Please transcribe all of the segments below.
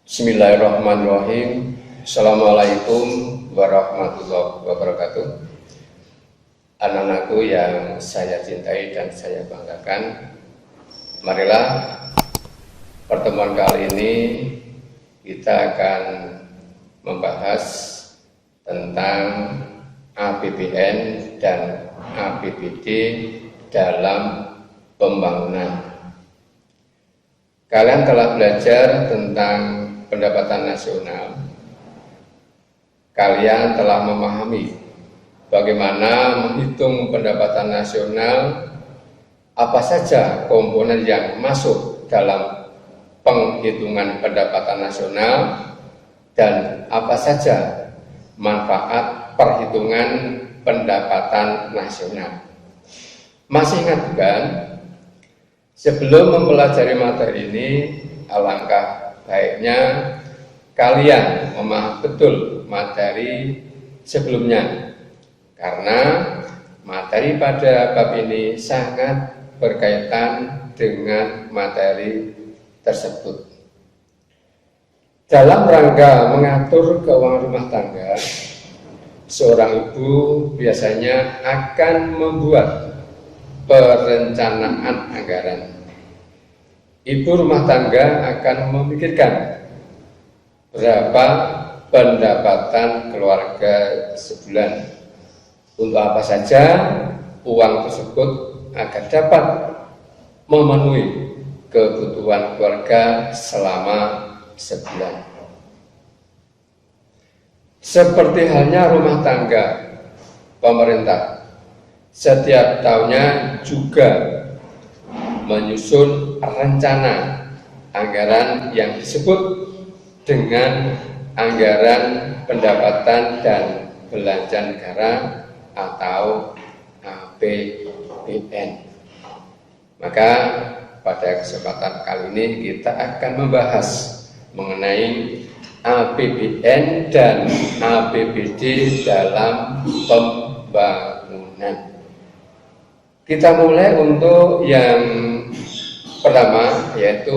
Bismillahirrahmanirrahim. Assalamualaikum warahmatullahi wabarakatuh. Anak-anakku yang saya cintai dan saya banggakan, marilah pertemuan kali ini kita akan membahas tentang APBN dan APBD dalam pembangunan. Kalian telah belajar tentang pendapatan nasional. Kalian telah memahami bagaimana menghitung pendapatan nasional, apa saja komponen yang masuk dalam penghitungan pendapatan nasional, dan apa saja manfaat perhitungan pendapatan nasional. Masih ingat bukan? Sebelum mempelajari materi ini, alangkah baiknya kalian memahami betul materi sebelumnya, karena materi pada bab ini sangat berkaitan dengan materi tersebut. Dalam rangka mengatur keuangan rumah tangga, seorang ibu biasanya akan membuat perencanaan anggaran. Ibu rumah tangga akan memikirkan berapa pendapatan keluarga sebulan, untuk apa saja uang tersebut agar dapat memenuhi kebutuhan keluarga selama sebulan. Seperti halnya rumah tangga pemerintah, setiap tahunnya juga menyusun rencana anggaran yang disebut dengan anggaran pendapatan dan belanja negara atau APBN. Maka pada kesempatan kali ini kita akan membahas mengenai APBN dan APBD dalam pembangunan. Kita mulai untuk yang pertama, yaitu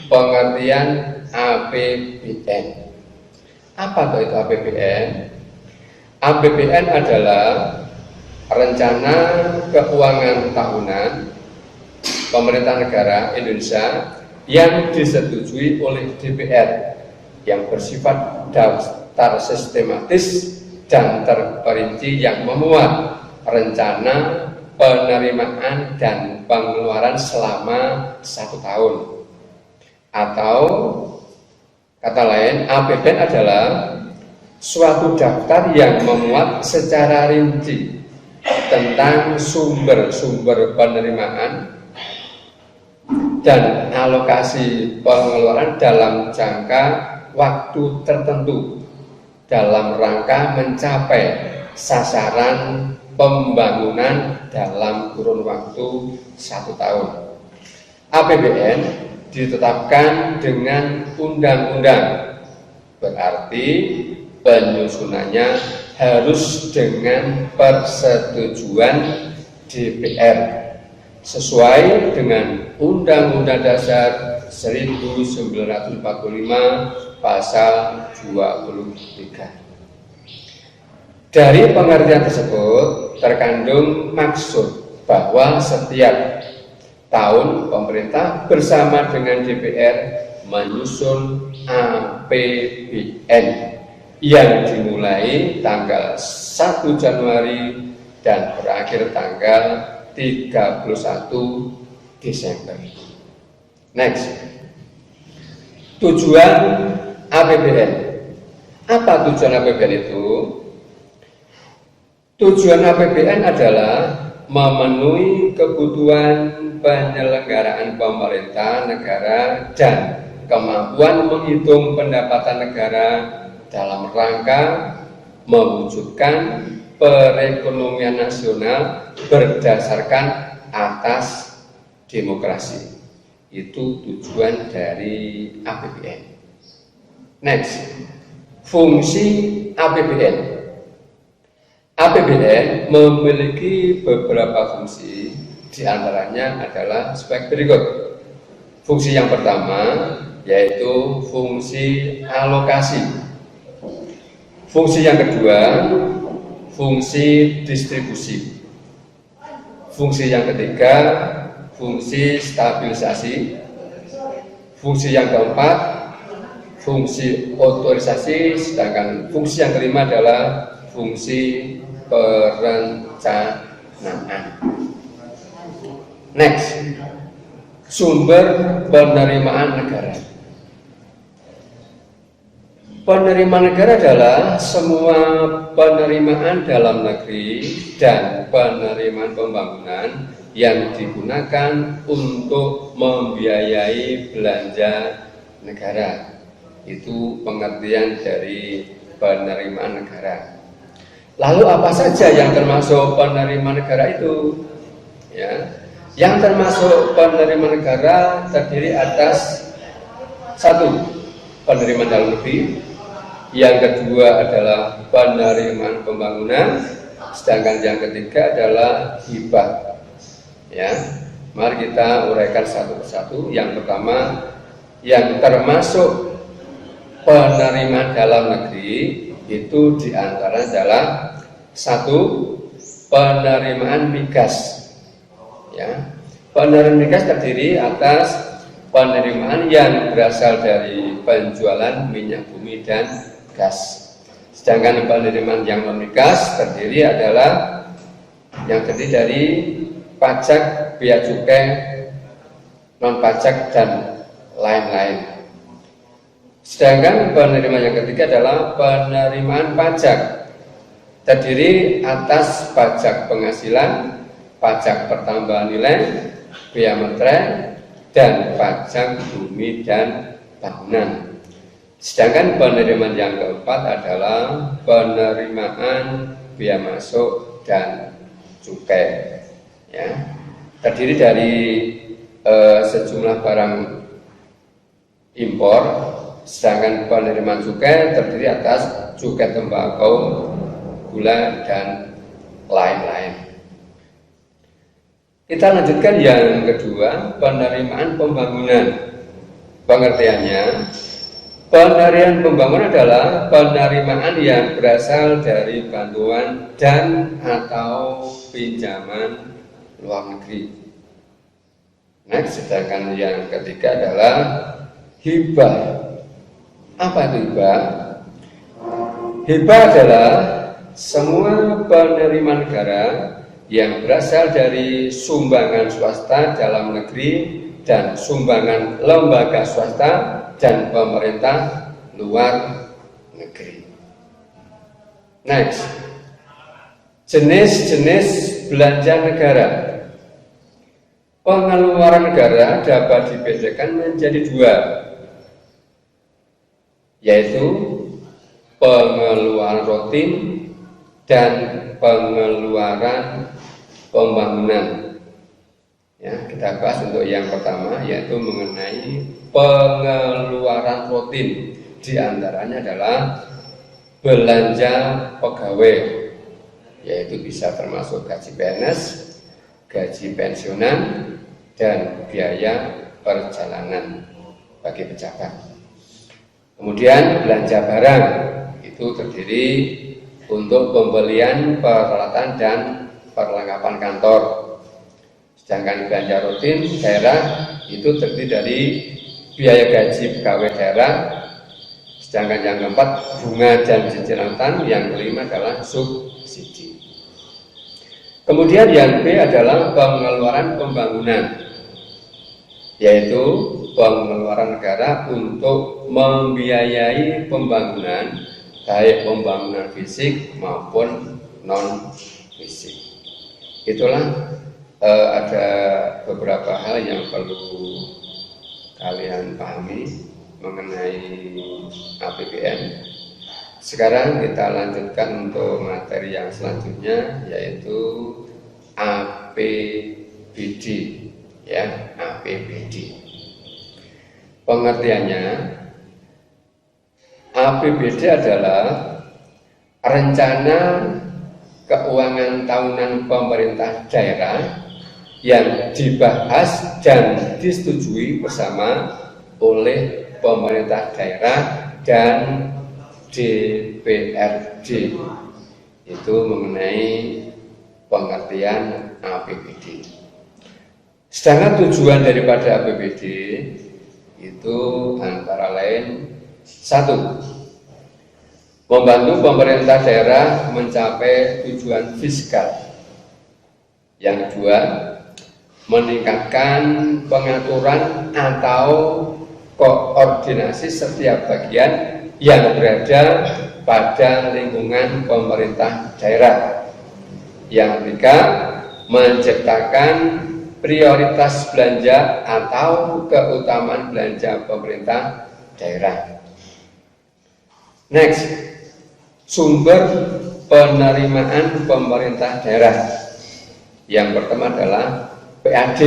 pengertian APBN. Apa itu APBN? APBN adalah rencana keuangan tahunan pemerintah negara Indonesia yang disetujui oleh DPR, yang bersifat daftar sistematis dan terperinci, yang memuat rencana penerimaan dan pengeluaran selama 1 tahun. Atau kata lain, APBN adalah suatu daftar yang memuat secara rinci tentang sumber-sumber penerimaan dan alokasi pengeluaran dalam jangka waktu tertentu dalam rangka mencapai sasaran pembangunan dalam kurun waktu 1 tahun. APBN ditetapkan dengan undang-undang, berarti penyusunannya harus dengan persetujuan DPR sesuai dengan Undang-Undang Dasar 1945 pasal 23. Dari pengertian tersebut terkandung maksud bahwa setiap tahun pemerintah bersama dengan DPR menyusun APBN yang dimulai tanggal 1 Januari dan berakhir tanggal 31 Desember. Next, tujuan APBN. Apa tujuan APBN itu? Tujuan APBN adalah memenuhi kebutuhan penyelenggaraan pemerintah negara dan kemampuan menghitung pendapatan negara dalam rangka mewujudkan perekonomian nasional berdasarkan atas demokrasi. Itu tujuan dari APBN. Next, fungsi APBN. APBN memiliki beberapa fungsi, diantaranya adalah sebagai berikut. Fungsi yang pertama yaitu fungsi alokasi. Fungsi yang kedua, fungsi distribusi. Fungsi yang ketiga, fungsi stabilisasi. Fungsi yang keempat, fungsi otorisasi. Sedangkan fungsi yang kelima adalah fungsi perencanaan. Next, sumber penerimaan negara. Penerimaan negara adalah semua penerimaan dalam negeri dan penerimaan pembangunan yang digunakan untuk membiayai belanja negara. Itu pengertian dari penerimaan negara. Lalu apa saja yang termasuk penerimaan negara itu? Ya, yang termasuk penerimaan negara terdiri atas satu, penerimaan dalam negeri. Yang kedua adalah penerimaan pembangunan, sedangkan yang ketiga adalah hibah. Ya, mari kita uraikan satu persatu. Yang pertama, yang termasuk penerimaan dalam negeri itu diantara adalah satu, penerimaan migas. Ya, penerimaan migas terdiri atas penerimaan yang berasal dari penjualan minyak bumi dan gas. Sedangkan penerimaan yang non migas terdiri dari pajak, bea cukai, non pajak dan lain-lain. Sedangkan penerimaan yang ketiga adalah penerimaan pajak, terdiri atas pajak penghasilan, pajak pertambahan nilai, bea materai, dan pajak bumi dan bangunan. Sedangkan penerimaan yang keempat adalah penerimaan bea masuk dan cukai. Ya, terdiri dari sejumlah barang impor. Sedangkan penerimaan cukai terdiri atas cukai tembakau, gula, dan lain-lain. Kita lanjutkan yang kedua, penerimaan pembangunan. Pengertiannya, penerimaan pembangunan adalah penerimaan yang berasal dari bantuan dan atau pinjaman luar negeri. Next, sedangkan yang ketiga adalah hibah. Apa itu hibah? Hibah adalah semua penerimaan negara yang berasal dari sumbangan swasta dalam negeri dan sumbangan lembaga swasta dan pemerintah luar negeri. Next, jenis-jenis belanja negara. Pengeluaran negara dapat dibedakan menjadi dua, yaitu pengeluaran rutin dan pengeluaran pembangunan. Ya, kita bahas untuk yang pertama, yaitu mengenai pengeluaran rutin. Di antaranya adalah belanja pegawai, yaitu bisa termasuk gaji PNS, gaji pensiunan, dan biaya perjalanan bagi pejabat. Kemudian belanja barang, itu terdiri untuk pembelian peralatan dan perlengkapan kantor. Sedangkan belanja rutin daerah itu terdiri dari biaya gaji pegawai daerah. Sedangkan yang keempat, bunga dan cicilan utang. Yang kelima adalah subsidi. Kemudian yang B adalah pengeluaran pembangunan, yaitu pengeluaran negara untuk membiayai pembangunan, baik pembangunan fisik maupun non fisik. Itulah ada beberapa hal yang perlu kalian pahami mengenai APBN. Sekarang kita lanjutkan untuk materi yang selanjutnya, yaitu APBD. Ya, APBD. Pengertiannya, APBD adalah rencana keuangan tahunan pemerintah daerah yang dibahas dan disetujui bersama oleh pemerintah daerah dan DPRD. Itu mengenai pengertian APBD. Sedangkan tujuan daripada APBD itu antara lain: satu, membantu pemerintah daerah mencapai tujuan fiskal. Yang kedua, meningkatkan pengaturan atau koordinasi setiap bagian yang berada pada lingkungan pemerintah daerah. Yang ketiga, menciptakan prioritas belanja atau keutamaan belanja pemerintah daerah. Next, sumber penerimaan pemerintah daerah. Yang pertama adalah PAD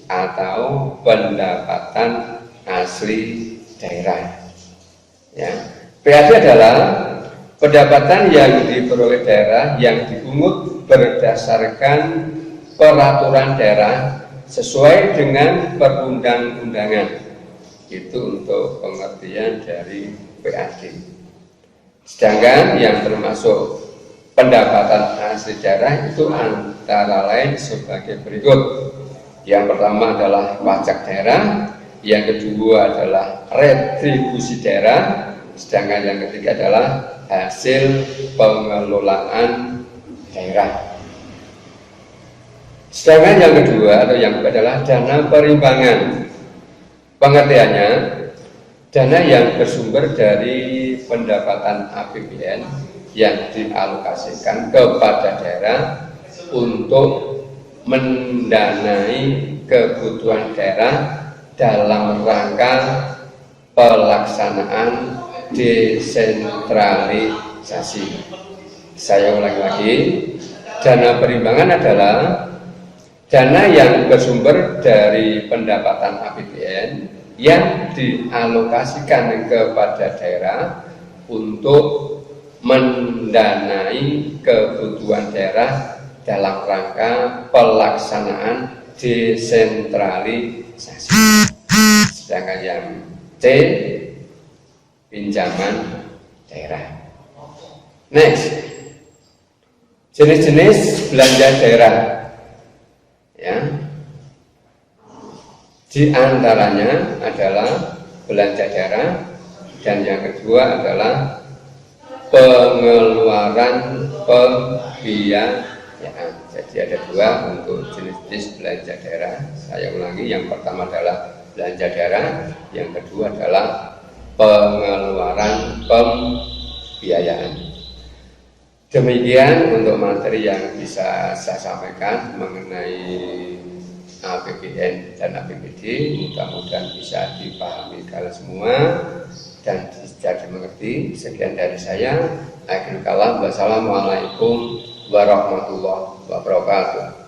atau pendapatan asli daerah. Ya, PAD adalah pendapatan yang diperoleh daerah yang dipungut berdasarkan peraturan daerah sesuai dengan perundang-undangan. Itu untuk pengertian dari PAD. Sedangkan yang termasuk pendapatan asli daerah itu antara lain sebagai berikut. Yang pertama adalah pajak daerah, yang kedua adalah retribusi daerah, sedangkan yang ketiga adalah hasil pengelolaan daerah. Sedangkan yang kedua atau yang kedua adalah dana perimbangan. Pengertiannya, dana yang bersumber dari pendapatan APBN yang dialokasikan kepada daerah untuk mendanai kebutuhan daerah dalam rangka pelaksanaan desentralisasi. Saya ulangi lagi, dana perimbangan adalah dana yang bersumber dari pendapatan APBN yang dialokasikan kepada daerah untuk mendanai kebutuhan daerah dalam rangka pelaksanaan desentralisasi. Sedangkan yang C, pinjaman daerah. Next, jenis-jenis belanja daerah. Ya, di antaranya adalah belanja daerah, dan yang kedua adalah pengeluaran pembiayaan. Jadi ada dua untuk jenis-jenis belanja daerah. Saya ulangi, yang pertama adalah belanja daerah, yang kedua adalah pengeluaran pembiayaan. Demikian untuk materi yang bisa saya sampaikan mengenai APBN dan APBD. Mudah-mudahan bisa dipahami kalian semua dan bisa dimengerti. Sekian dari saya. Akhirul kalam. Wassalamualaikum warahmatullahi wabarakatuh.